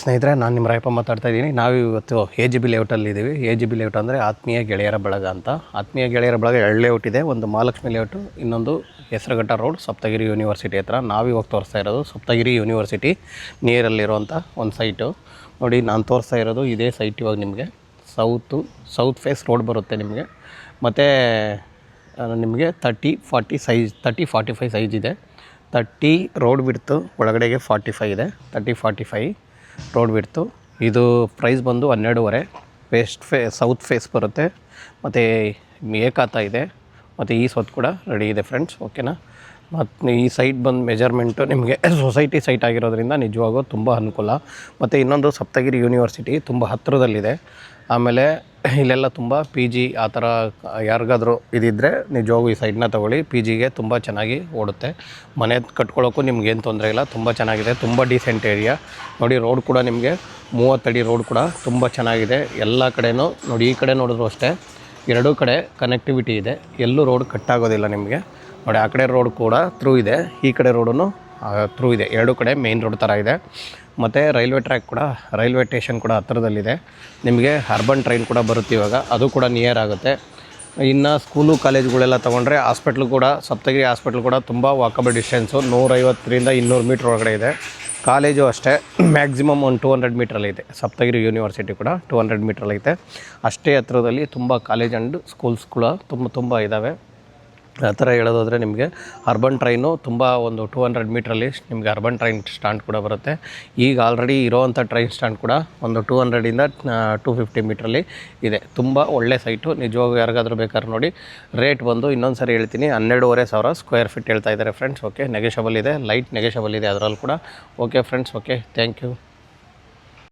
ಸ್ನೇಹಿತರೆ, ನಾನು ನಿಮ್ಮ ರಾಯಪ್ಪ ಮಾತಾಡ್ತಾ ಇದ್ದೀನಿ. ನಾವು ಇವತ್ತು AGB ಲೇಔಟಲ್ಲಿ ಇದ್ದೀವಿ. AGB ಲೇಔಟ್ ಅಂದರೆ ಆತ್ಮೀಯ ಗೆಳೆಯರ ಬಳಗ ಅಂತ. ಆತ್ಮೀಯ ಗೆಳೆಯರ ಬಳಗ 2 ಲೇಔಟ್ ಇದೆ. ಒಂದು ಮಹಾಲಕ್ಷ್ಮಿ ಲೇಔಟು, ಇನ್ನೊಂದು ಹೆಸರುಘಟ್ಟ ರೋಡ್, ಸಪ್ತಗಿರಿ ಯೂನಿವರ್ಸಿಟಿ ಹತ್ರ. ನಾವು ಇವಾಗ ತೋರಿಸ್ತಾ ಇರೋದು ಸಪ್ತಗಿರಿ ಯೂನಿವರ್ಸಿಟಿ ನಿಯರಲ್ಲಿರುವಂಥ ಒಂದು ಸೈಟು. ನೋಡಿ, ನಾನು ತೋರಿಸ್ತಾ ಇರೋದು ಇದೇ ಸೈಟ್. ಇವಾಗ ನಿಮಗೆ ಸೌತ್ ಫೇಸ್ ರೋಡ್ ಬರುತ್ತೆ ನಿಮಗೆ. ಮತ್ತು ನಿಮಗೆ 30-45 ಸೈಜ್ ಇದೆ. 30 ರೋಡ್ ಬಿಡ್ತು, ಒಳಗಡೆಗೆ 45 ಇದೆ. 30-45 ರೋಡ್ ಬಿಡ್ತು. ಇದು ಪ್ರೈಸ್ ಬಂದು 12.5. ಸೌತ್ ಫೇಸ್ ಬರುತ್ತೆ. ಮತ್ತು ಏಕಾತ ಇದೆ. ಮತ್ತು ಈ ಸೊತ್ತು ಕೂಡ ರೆಡಿ ಇದೆ ಫ್ರೆಂಡ್ಸ್, ಓಕೆನಾ. ಮತ್ತು ಈ ಸೈಟ್ ಬಂದು ಮೆಜರ್ಮೆಂಟು ನಿಮಗೆ ಸೊಸೈಟಿ ಸೈಟ್ ಆಗಿರೋದ್ರಿಂದ ನಿಜವಾಗೂ ತುಂಬ ಅನುಕೂಲ. ಮತ್ತು ಇನ್ನೊಂದು ಸಪ್ತಗಿರಿ ಯೂನಿವರ್ಸಿಟಿ ತುಂಬ ಹತ್ತಿರದಲ್ಲಿದೆ. ಆಮೇಲೆ ಇಲ್ಲೆಲ್ಲ ತುಂಬ PG ಆ ಥರ ಯಾರಿಗಾದರೂ ಇದಿದ್ದರೆ ನಿಜವಾಗೂ ಈ ಸೈಡ್ನ ತೊಗೊಳ್ಳಿ. PGಗೆ ತುಂಬ ಚೆನ್ನಾಗಿ ಓಡುತ್ತೆ. ಮನೆ ಕಟ್ಕೊಳ್ಳೋಕ್ಕೂ ನಿಮ್ಗೇನು ತೊಂದರೆ ಇಲ್ಲ, ತುಂಬ ಚೆನ್ನಾಗಿದೆ, ತುಂಬ ಡೀಸೆಂಟ್ ಏರಿಯಾ. ನೋಡಿ, ರೋಡ್ ಕೂಡ ನಿಮಗೆ 30 ಅಡಿ ರೋಡ್ ಕೂಡ ತುಂಬ ಚೆನ್ನಾಗಿದೆ. ಎಲ್ಲ ಕಡೆಯೂ ನೋಡಿ, ಈ ಕಡೆ ನೋಡಿದ್ರು ಅಷ್ಟೇ, ಎರಡೂ ಕಡೆ ಕನೆಕ್ಟಿವಿಟಿ ಇದೆ. ಎಲ್ಲೂ ರೋಡ್ ಕಟ್ಟಾಗೋದಿಲ್ಲ ನಿಮಗೆ. ನೋಡಿ, ಆ ಕಡೆ ರೋಡ್ ಕೂಡ ಥ್ರೂ ಇದೆ, ಈ ಕಡೆ ರೋಡೂ ಥ್ರೂ ಇದೆ. ಎರಡೂ ಕಡೆ ಮೇನ್ ರೋಡ್ ಥರ ಇದೆ. ಮತ್ತು ರೈಲ್ವೆ ಟ್ರ್ಯಾಕ್ ಕೂಡ, ರೈಲ್ವೆ ಸ್ಟೇಷನ್ ಕೂಡ ಹತ್ತಿರದಲ್ಲಿದೆ. ನಿಮಗೆ ಅರ್ಬನ್ ಟ್ರೈನ್ ಕೂಡ ಬರುತ್ತೆ ಇವಾಗ, ಅದು ಕೂಡ ನಿಯರ್ ಆಗುತ್ತೆ. ಇನ್ನು ಸ್ಕೂಲು ಕಾಲೇಜುಗಳೆಲ್ಲ ತೊಗೊಂಡ್ರೆ ಹಾಸ್ಪಿಟ್ಲು ಕೂಡ, ಸಪ್ತಗಿರಿ ಹಾಸ್ಪಿಟ್ಲ್ ಕೂಡ ತುಂಬ ವಾಕಬಲ್ ಡಿಸ್ಟೆನ್ಸು, 150-200 ಮೀಟ್ರ್ ಒಳಗಡೆ ಇದೆ. ಕಾಲೇಜು ಅಷ್ಟೇ, ಮ್ಯಾಕ್ಸಿಮಮ್ ಒಂದು 200 ಮೀಟ್ರಲ್ಲಿದೆ. ಸಪ್ತಗಿರಿ ಯೂನಿವರ್ಸಿಟಿ ಕೂಡ 200 ಮೀಟ್ರಲ್ಲೈತೆ. ಅಷ್ಟೇ ಹತ್ತಿರದಲ್ಲಿ ತುಂಬ ಕಾಲೇಜ್ ಆ್ಯಂಡ್ ಸ್ಕೂಲ್ಸ್ ಕೂಡ ತುಂಬ ಇದ್ದಾವೆ. ಆ ಥರ ಹೇಳೋದಾದರೆ ನಿಮಗೆ ಅರ್ಬನ್ ಟ್ರೈನು ತುಂಬ ಒಂದು 200 ಮೀಟ್ರಲ್ಲಿ ನಿಮಗೆ ಅರ್ಬನ್ ಟ್ರೈನ್ ಸ್ಟ್ಯಾಂಡ್ ಕೂಡ ಬರುತ್ತೆ. ಈಗ ಆಲ್ರೆಡಿ ಇರೋವಂಥ ಟ್ರೈನ್ ಸ್ಟ್ಯಾಂಡ್ ಕೂಡ ಒಂದು 200ಇಂದ 250 ಮೀಟ್ರಲ್ಲಿ ಇದೆ. ತುಂಬ ಒಳ್ಳೆ ಸೈಟು, ನಿಜವಾಗೂ ಯಾರಿಗಾದ್ರೂ ಬೇಕಾದ್ರೆ ನೋಡಿ. ರೇಟ್ ಬಂದು ಇನ್ನೊಂದು ಸರಿ ಹೇಳ್ತೀನಿ, 12,500 ಸ್ಕ್ವೇರ್ ಫೀಟ್ ಹೇಳ್ತಾ ಇದ್ದಾರೆ ಫ್ರೆಂಡ್ಸ್. ಓಕೆ, ನೆಗೆಷಬಲ್ ಇದೆ, ಲೈಟ್ ನೆಗೆಷಬಲ್ ಇದೆ ಅದರಲ್ಲಿ ಕೂಡ. Okay friends, okay, thank you.